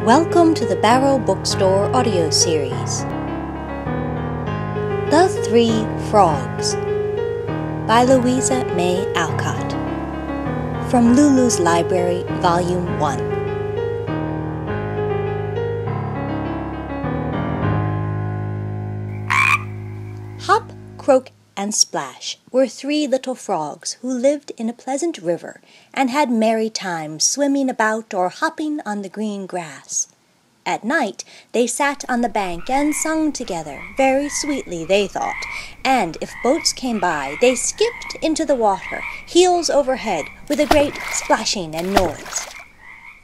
Welcome to the Barrow Bookstore audio series. The Three Frogs by Louisa May Alcott from Lulu's Library, Volume 1. Hop, Croak, and Splash were three little frogs who lived in a pleasant river and had merry times swimming about or hopping on the green grass. At night they sat on the bank and sung together, very sweetly they thought, and if boats came by they skipped into the water, heels overhead, with a great splashing and noise.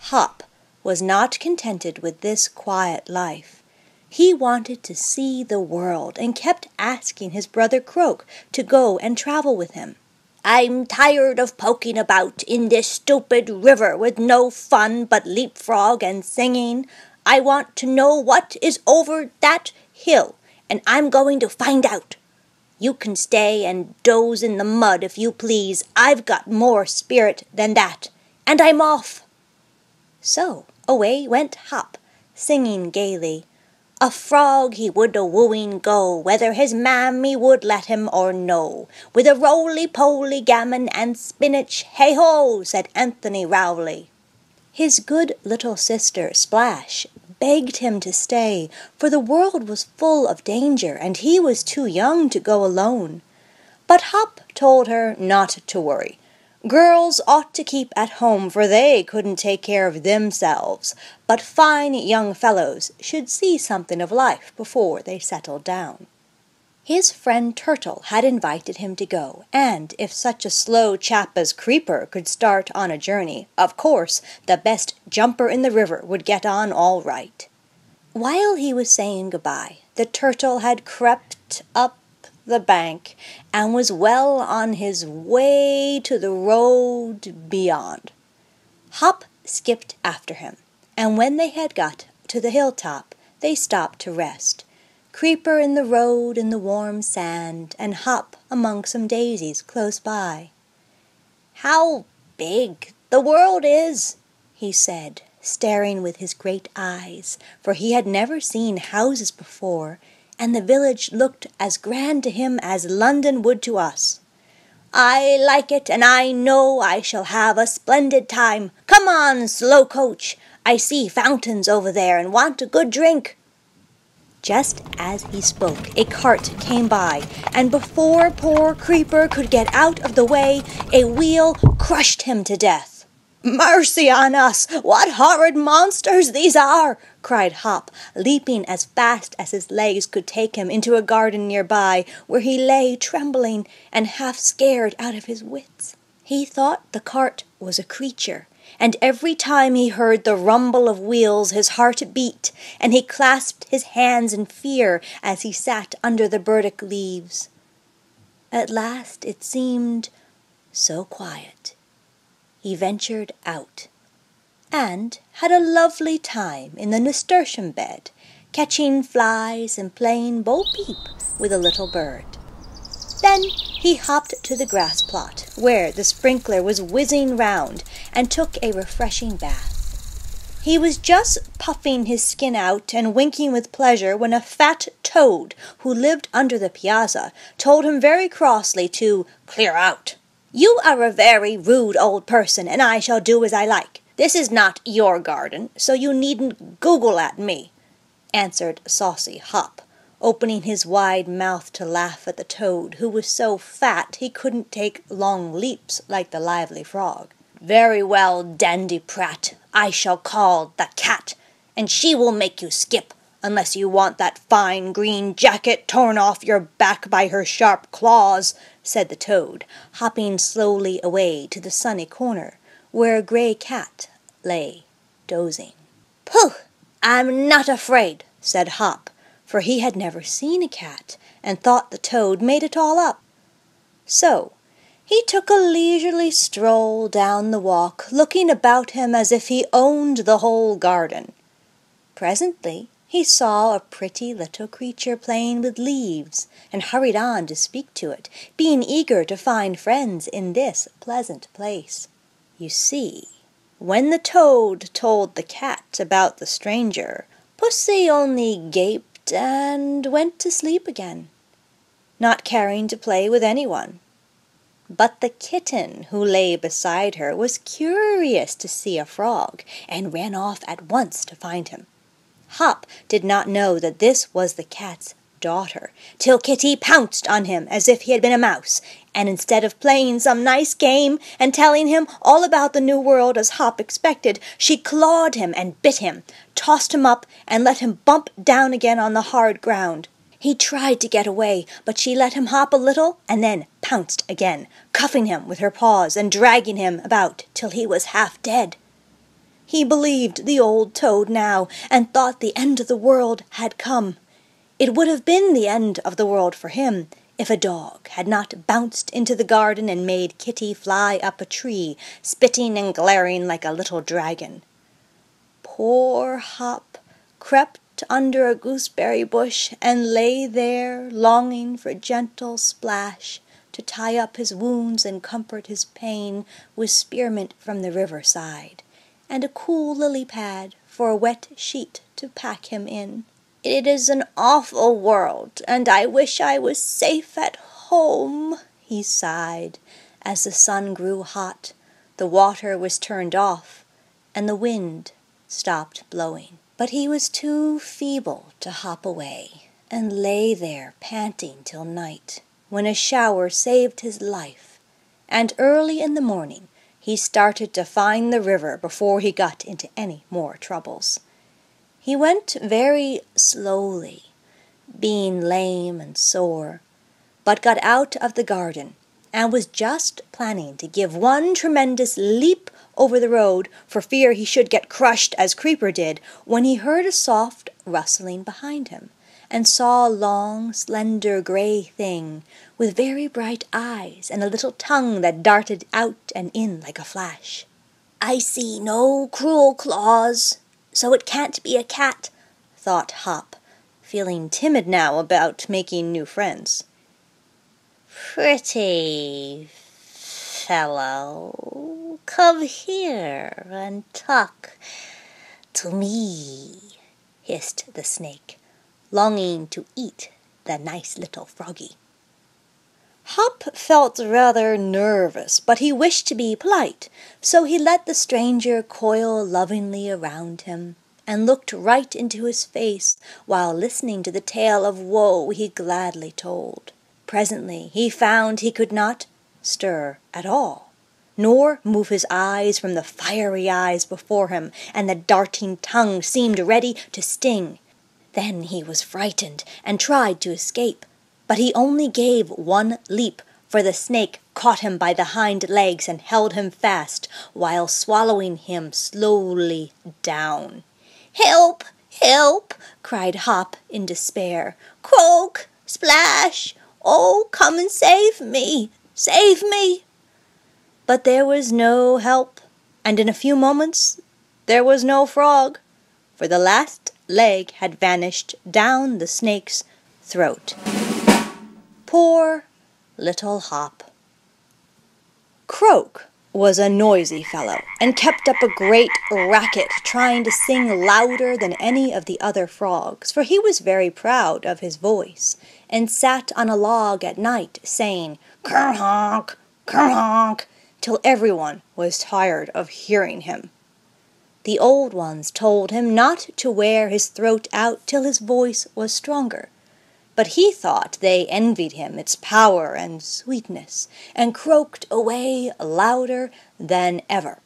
Hop was not contented with this quiet life. He wanted to see the world and kept asking his brother Croak to go and travel with him. "I'm tired of poking about in this stupid river with no fun but leapfrog and singing. I want to know what is over that hill, and I'm going to find out. You can stay and doze in the mud if you please. I've got more spirit than that, and I'm off." So away went Hop, singing gaily. A frog he would a-wooing go, whether his mammy would let him or no. With a roly-poly gammon and spinach, hey-ho, said Anthony Rowley. His good little sister Splash begged him to stay, for the world was full of danger, and he was too young to go alone. But Hop told her not to worry. Girls ought to keep at home, for they couldn't take care of themselves, but fine young fellows should see something of life before they settled down. His friend Turtle had invited him to go, and if such a slow chap as Creeper could start on a journey, of course the best jumper in the river would get on all right. While he was saying goodbye, the Turtle had crept up the bank and was well on his way to the road beyond. Hop skipped after him, and when they had got to the hilltop, they stopped to rest. Creeper in the road in the warm sand, and Hop among some daisies close by. "How big the world is!" he said, staring with his great eyes, for he had never seen houses before, and the village looked as grand to him as London would to us. "I like it, and I know I shall have a splendid time. Come on, slow coach. I see fountains over there and want a good drink." Just as he spoke, a cart came by, and before poor Creeper could get out of the way, a wheel crushed him to death. "Mercy on us! What horrid monsters these are!" cried Hop, leaping as fast as his legs could take him into a garden nearby, where he lay trembling and half scared out of his wits. He thought the cart was a creature, and every time he heard the rumble of wheels his heart beat, and he clasped his hands in fear as he sat under the burdock leaves. At last it seemed so quiet. He ventured out, and had a lovely time in the nasturtium bed, catching flies and playing bo-peep with a little bird. Then he hopped to the grass plot, where the sprinkler was whizzing round, and took a refreshing bath. He was just puffing his skin out and winking with pleasure when a fat toad, who lived under the piazza, told him very crossly to clear out. "You are a very rude old person, and I shall do as I like. This is not your garden, so you needn't goggle at me," answered saucy Hop, opening his wide mouth to laugh at the toad, who was so fat he couldn't take long leaps like the lively frog. "Very well, Dandyprat, I shall call the cat, and she will make you skip, unless you want that fine green jacket torn off your back by her sharp claws," said the toad, hopping slowly away to the sunny corner, where a grey cat lay dozing. "Pooh! I'm not afraid," said Hop, for he had never seen a cat, and thought the toad made it all up. So he took a leisurely stroll down the walk, looking about him as if he owned the whole garden. Presently he saw a pretty little creature playing with leaves, and hurried on to speak to it, being eager to find friends in this pleasant place. You see, When the toad told the cat about the stranger, Pussy only gaped and went to sleep again, not caring to play with anyone. But the kitten who lay beside her was curious to see a frog, and ran off at once to find him. Hop did not know that this was the cat's daughter, till Kitty pounced on him as if he had been a mouse, and instead of playing some nice game and telling him all about the new world as Hop expected, she clawed him and bit him, tossed him up, and let him bump down again on the hard ground. He tried to get away, but she let him hop a little and then pounced again, cuffing him with her paws and dragging him about till he was half dead. He believed the old toad now, and thought the end of the world had come. It would have been the end of the world for him if a dog had not bounced into the garden and made Kitty fly up a tree, spitting and glaring like a little dragon. Poor Hop crept under a gooseberry bush and lay there, longing for gentle Splash to tie up his wounds and comfort his pain with spearmint from the riverside, and a cool lily pad for a wet sheet to pack him in. "It is an awful world, and I wish I was safe at home," he sighed, as the sun grew hot, the water was turned off, and the wind stopped blowing. But he was too feeble to hop away, and lay there panting till night, when a shower saved his life, and early in the morning he started to find the river before he got into any more troubles. He went very slowly, being lame and sore, but got out of the garden, and was just planning to give one tremendous leap over the road for fear he should get crushed as Creeper did, when he heard a soft rustling behind him, and saw a long, slender gray thing with very bright eyes and a little tongue that darted out and in like a flash. "I see no cruel claws, so it can't be a cat," thought Hop, feeling timid now about making new friends. "Pretty fellow, come here and talk to me," hissed the snake, longing to eat the nice little froggy. Hop felt rather nervous, but he wished to be polite, so he let the stranger coil lovingly around him, and looked right into his face while listening to the tale of woe he gladly told. Presently he found he could not stir at all, nor move his eyes from the fiery eyes before him, and the darting tongue seemed ready to sting. Then he was frightened and tried to escape, but he only gave one leap, for the snake caught him by the hind legs and held him fast, while swallowing him slowly down. "Help! Help!" cried Hop in despair. "Croak! Splash! Oh, come and save me! Save me!" But there was no help, and in a few moments there was no frog, for the last leg had vanished down the snake's throat. Poor little Hop. Croak was a noisy fellow, and kept up a great racket, trying to sing louder than any of the other frogs, for he was very proud of his voice, and sat on a log at night, saying, "Ker-honk, ker-honk," till everyone was tired of hearing him. The old ones told him not to wear his throat out till his voice was stronger, but he thought they envied him its power and sweetness, and croaked away louder than ever.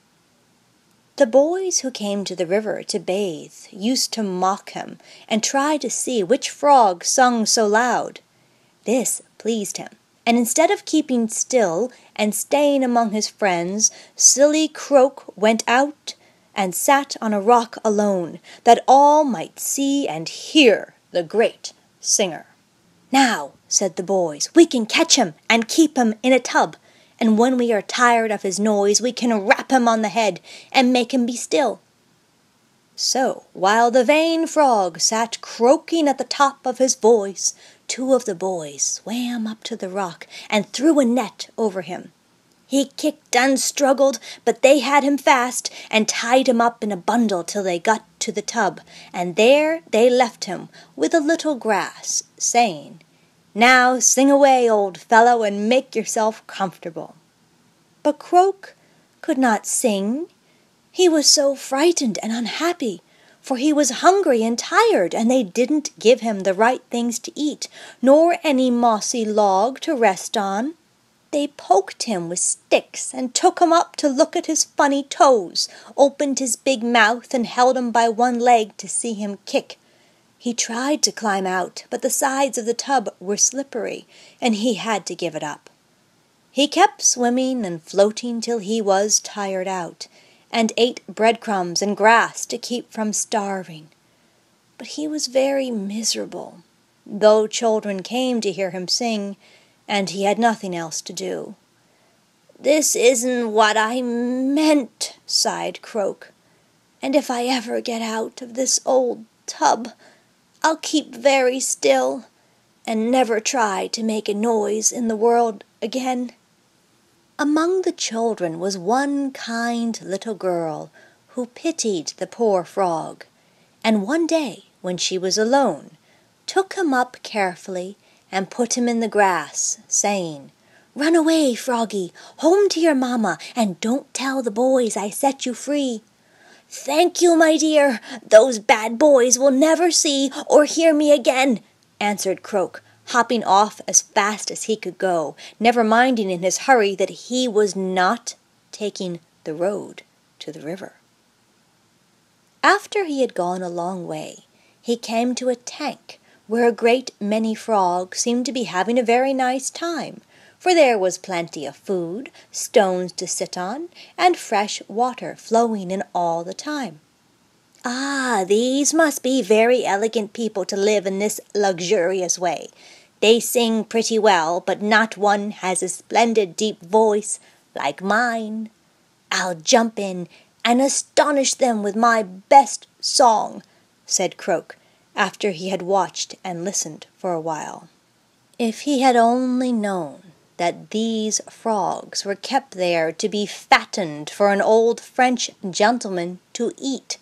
The boys who came to the river to bathe used to mock him, and try to see which frog sung so loud. This pleased him, and instead of keeping still and staying among his friends, silly Croak went out and sat on a rock alone, that all might see and hear the great singer. "Now," said the boys, "we can catch him and keep him in a tub, and when we are tired of his noise we can rap him on the head and make him be still." So, while the vain frog sat croaking at the top of his voice, 2 of the boys swam up to the rock and threw a net over him. He kicked and struggled, but they had him fast, and tied him up in a bundle till they got to the tub, and there they left him with a little grass, saying, "Now sing away, old fellow, and make yourself comfortable." But Croak could not sing. He was so frightened and unhappy, for he was hungry and tired, and they didn't give him the right things to eat, nor any mossy log to rest on. They poked him with sticks and took him up to look at his funny toes, opened his big mouth and held him by one leg to see him kick. He tried to climb out, but the sides of the tub were slippery, and he had to give it up. He kept swimming and floating till he was tired out, and ate breadcrumbs and grass to keep from starving. But he was very miserable, though children came to hear him sing, and he had nothing else to do. "This isn't what I meant," sighed Croak, "and if I ever get out of this old tub, I'll keep very still, and never try to make a noise in the world again." Among the children was one kind little girl who pitied the poor frog, and one day, when she was alone, took him up carefully and put him in the grass, saying, "Run away, froggy, home to your mamma, and don't tell the boys I set you free." "Thank you, my dear, those bad boys will never see or hear me again," answered Croak, hopping off as fast as he could go, never minding in his hurry that he was not taking the road to the river. After he had gone a long way, he came to a tank where a great many frogs seemed to be having a very nice time, for there was plenty of food, stones to sit on, and fresh water flowing in all the time. "Ah, these must be very elegant people to live in this luxurious way. They sing pretty well, but not one has a splendid deep voice like mine. I'll jump in and astonish them with my best song," said Croak, after he had watched and listened for a while. If he had only known that these frogs were kept there to be fattened for an old French gentleman to eat,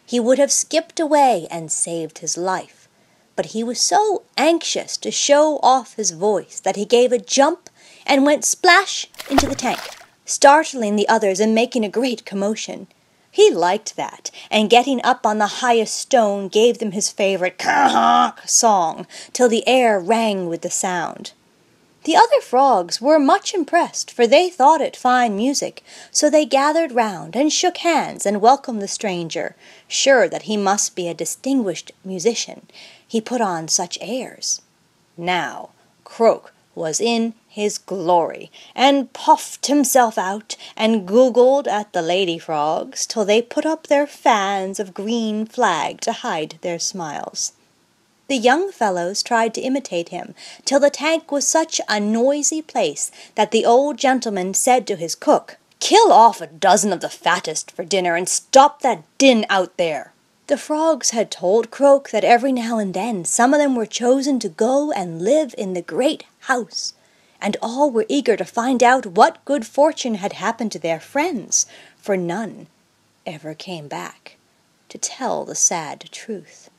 he would have skipped away and saved his life. But he was so anxious to show off his voice that he gave a jump and went splash into the tank, startling the others and making a great commotion. He liked that, and getting up on the highest stone gave them his favorite "caw-honk" song till the air rang with the sound. The other frogs were much impressed, for they thought it fine music, so they gathered round and shook hands and welcomed the stranger, sure that he must be a distinguished musician, he put on such airs. Now Croak was in his glory, and puffed himself out, and googled at the lady frogs, till they put up their fans of green flag to hide their smiles. The young fellows tried to imitate him, till the tank was such a noisy place that the old gentleman said to his cook, "Kill off a dozen of the fattest for dinner, and stop that din out there." The frogs had told Croak that every now and then some of them were chosen to go and live in the great house, and all were eager to find out what good fortune had happened to their friends, for none ever came back to tell the sad truth.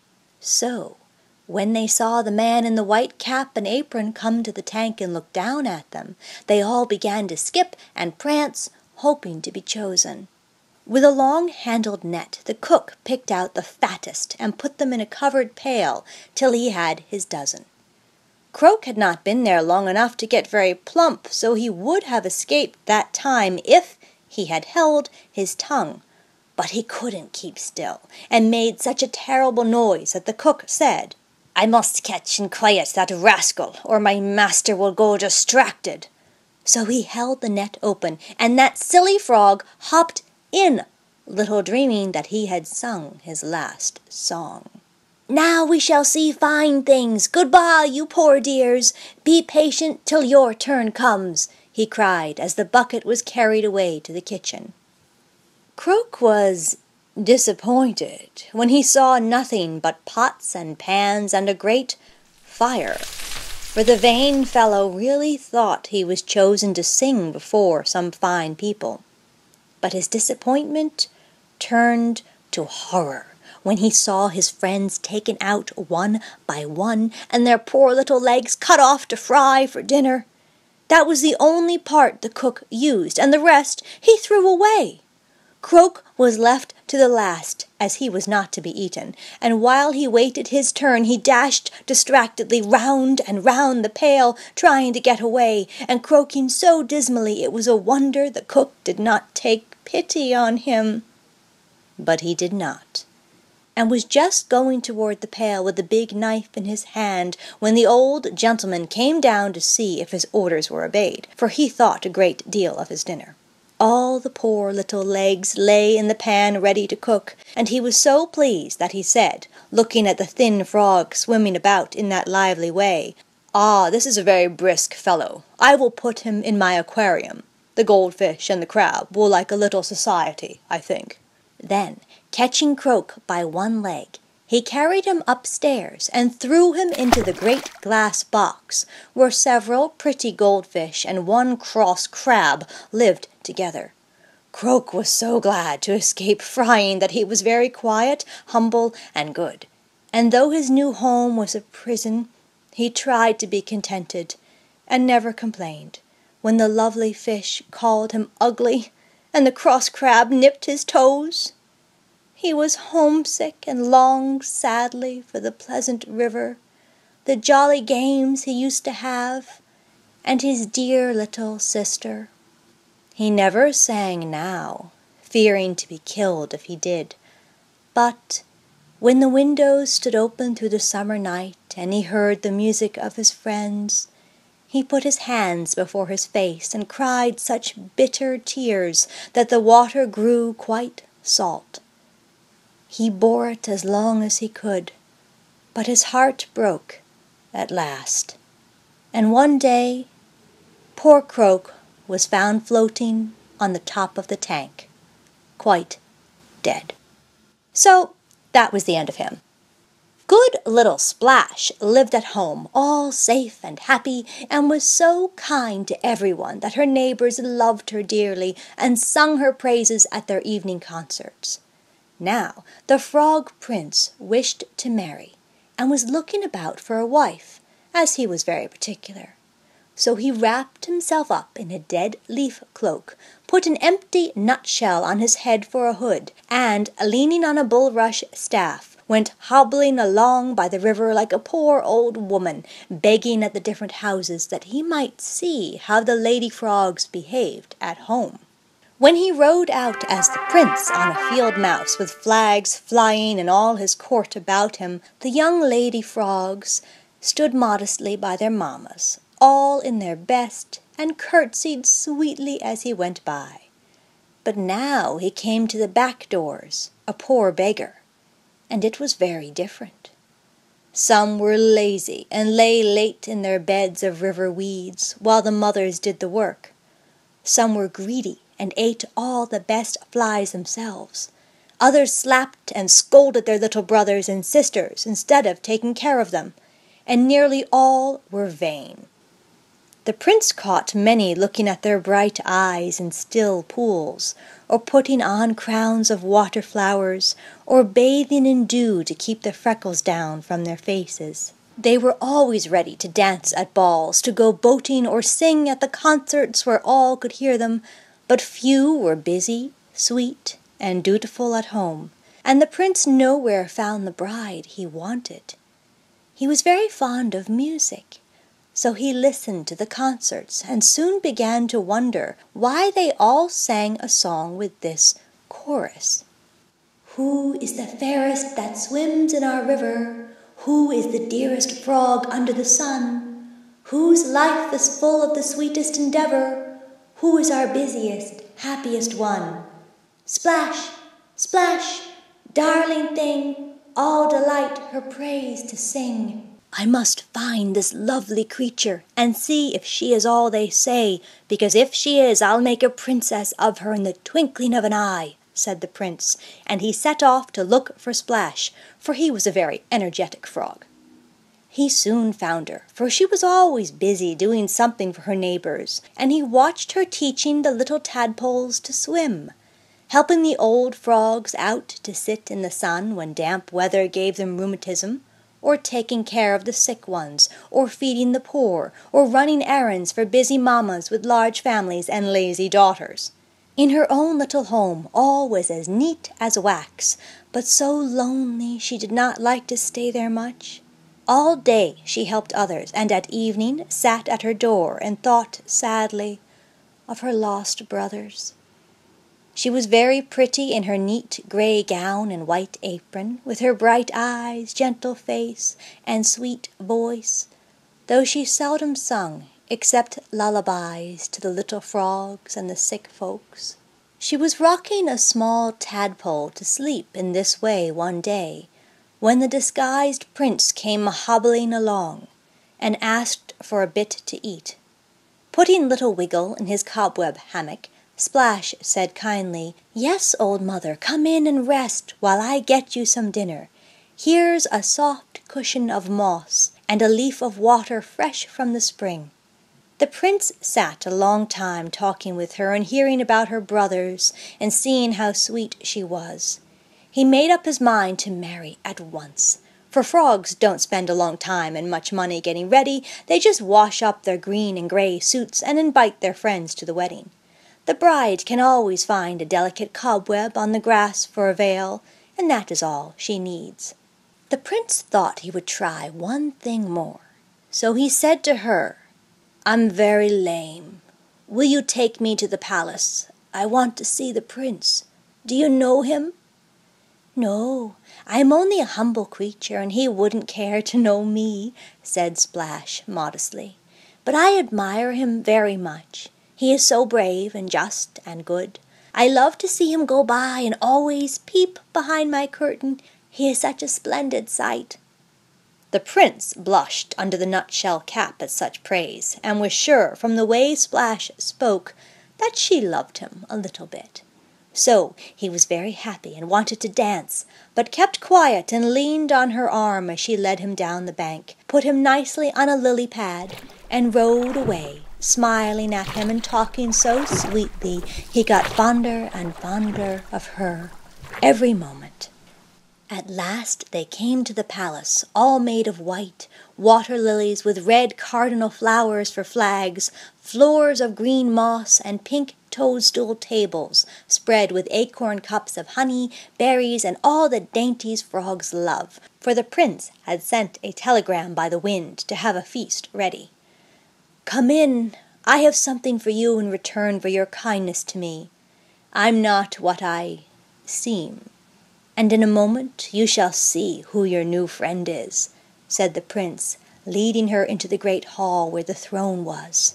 So, when they saw the man in the white cap and apron come to the tank and look down at them, they all began to skip and prance, hoping to be chosen. With a long-handled net, the cook picked out the fattest and put them in a covered pail till he had his dozen. Croak had not been there long enough to get very plump, so he would have escaped that time if he had held his tongue. But he couldn't keep still, and made such a terrible noise that the cook said, "I must catch and quiet that rascal, or my master will go distracted." So he held the net open, and that silly frog hopped in, little dreaming that he had sung his last song. "Now we shall see fine things. Goodbye, you poor dears. Be patient till your turn comes," he cried as the bucket was carried away to the kitchen. Croak was disappointed when he saw nothing but pots and pans and a great fire, for the vain fellow really thought he was chosen to sing before some fine people. But his disappointment turned to horror when he saw his friends taken out one by one and their poor little legs cut off to fry for dinner. That was the only part the cook used, and the rest he threw away. Croak was left to the last, as he was not to be eaten, and while he waited his turn he dashed distractedly round and round the pail, trying to get away, and croaking so dismally it was a wonder the cook did not take pity on him. But he did not, and was just going toward the pail with the big knife in his hand when the old gentleman came down to see if his orders were obeyed, for he thought a great deal of his dinner. All the poor little legs lay in the pan ready to cook, and he was so pleased that he said, looking at the thin frog swimming about in that lively way, "Ah, this is a very brisk fellow. I will put him in my aquarium. The goldfish and the crab will like a little society, I think." Then, catching Croak by one leg, he carried him upstairs and threw him into the great glass box, where several pretty goldfish and one cross crab lived together. Croak was so glad to escape frying that he was very quiet, humble, and good. And though his new home was a prison, he tried to be contented, and never complained when the lovely fish called him ugly, and the cross crab nipped his toes. He was homesick and longed sadly for the pleasant river, the jolly games he used to have, and his dear little sister. He never sang now, fearing to be killed if he did, but when the windows stood open through the summer night and he heard the music of his friends, he put his hands before his face and cried such bitter tears that the water grew quite salt. He bore it as long as he could, but his heart broke at last, and one day poor Croak was found floating on the top of the tank, quite dead. So that was the end of him. Good little Splash lived at home, all safe and happy, and was so kind to everyone that her neighbors loved her dearly and sung her praises at their evening concerts. Now the Frog Prince wished to marry, and was looking about for a wife, as he was very particular. So he wrapped himself up in a dead-leaf cloak, put an empty nutshell on his head for a hood, and, leaning on a bulrush staff, went hobbling along by the river like a poor old woman, begging at the different houses that he might see how the lady frogs behaved at home. When he rode out as the prince on a field mouse with flags flying and all his court about him, the young lady frogs stood modestly by their mammas, all in their best, and curtsied sweetly as he went by. But now he came to the back doors, a poor beggar, and it was very different. Some were lazy and lay late in their beds of river weeds while the mothers did the work. Some were greedy and ate all the best flies themselves. Others slapped and scolded their little brothers and sisters instead of taking care of them, and nearly all were vain. The prince caught many looking at their bright eyes in still pools, or putting on crowns of water flowers, or bathing in dew to keep the freckles down from their faces. They were always ready to dance at balls, to go boating, or sing at the concerts where all could hear them, but few were busy, sweet, and dutiful at home, and the prince nowhere found the bride he wanted. He was very fond of music, so he listened to the concerts and soon began to wonder why they all sang a song with this chorus. "Who is the fairest that swims in our river? Who is the dearest frog under the sun? Whose life is full of the sweetest endeavor? Who is our busiest, happiest one? Splash, splash, darling thing, all delight her praise to sing. I must find this lovely creature and see if she is all they say, because if she is, I'll make a princess of her in the twinkling of an eye," said the prince, and he set off to look for Splash, for he was a very energetic frog. He soon found her, for she was always busy doing something for her neighbors, and he watched her teaching the little tadpoles to swim, helping the old frogs out to sit in the sun when damp weather gave them rheumatism, or taking care of the sick ones, or feeding the poor, or running errands for busy mammas with large families and lazy daughters. In her own little home all was as neat as wax, but so lonely she did not like to stay there much. All day she helped others, and at evening sat at her door and thought sadly of her lost brothers. She was very pretty in her neat grey gown and white apron, with her bright eyes, gentle face, and sweet voice, though she seldom sung, except lullabies to the little frogs and the sick folks. She was rocking a small tadpole to sleep in this way one day, when the disguised prince came hobbling along, and asked for a bit to eat. Putting little Wiggle in his cobweb hammock, Splash said kindly, "Yes, old mother, come in and rest while I get you some dinner. Here's a soft cushion of moss, and a leaf of water fresh from the spring." The prince sat a long time talking with her and hearing about her brothers and seeing how sweet she was. He made up his mind to marry at once, for frogs don't spend a long time and much money getting ready. They just wash up their green and gray suits and invite their friends to the wedding. The bride can always find a delicate cobweb on the grass for a veil, and that is all she needs. The prince thought he would try one thing more, so he said to her, "I'm very lame. Will you take me to the palace? I want to see the prince. Do you know him?" "No, I'm only a humble creature, and he wouldn't care to know me," said Splash modestly. "But I admire him very much. He is so brave and just and good. I love to see him go by and always peep behind my curtain. He is such a splendid sight." The prince blushed under the nutshell cap at such praise, and was sure from the way Splash spoke that she loved him a little bit. So he was very happy and wanted to dance, but kept quiet and leaned on her arm as she led him down the bank, put him nicely on a lily pad, and rode away, smiling at him and talking so sweetly he got fonder and fonder of her every moment. At last they came to the palace, all made of white, water lilies with red cardinal flowers for flags, floors of green moss, and pink toadstool tables spread with acorn cups of honey, berries, and all the dainties frogs love, for the prince had sent a telegram by the wind to have a feast ready. "Come in, I have something for you in return for your kindness to me. I'm not what I seem, and in a moment you shall see who your new friend is," said the prince, leading her into the great hall where the throne was.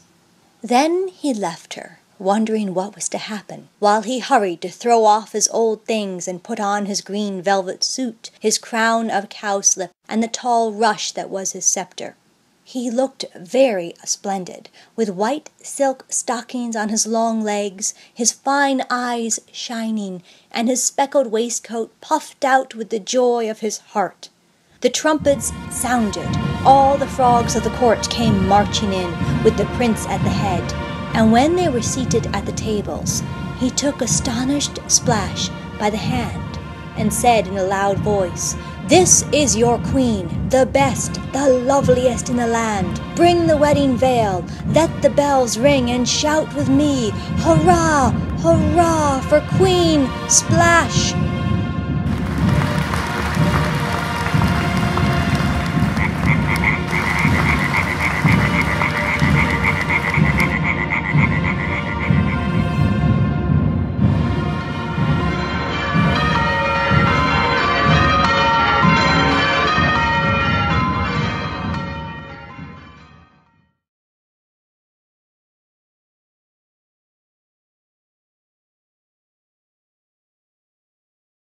Then he left her, wondering what was to happen, while he hurried to throw off his old things and put on his green velvet suit, his crown of cowslip, and the tall rush that was his scepter. He looked very splendid, with white silk stockings on his long legs, his fine eyes shining, and his speckled waistcoat puffed out with the joy of his heart. The trumpets sounded. All the frogs of the court came marching in, with the prince at the head, and when they were seated at the tables, he took astonished Splash by the hand and said in a loud voice, "This is your queen, the best, the loveliest in the land. Bring the wedding veil, let the bells ring, and shout with me, hurrah, hurrah for Queen Splash!"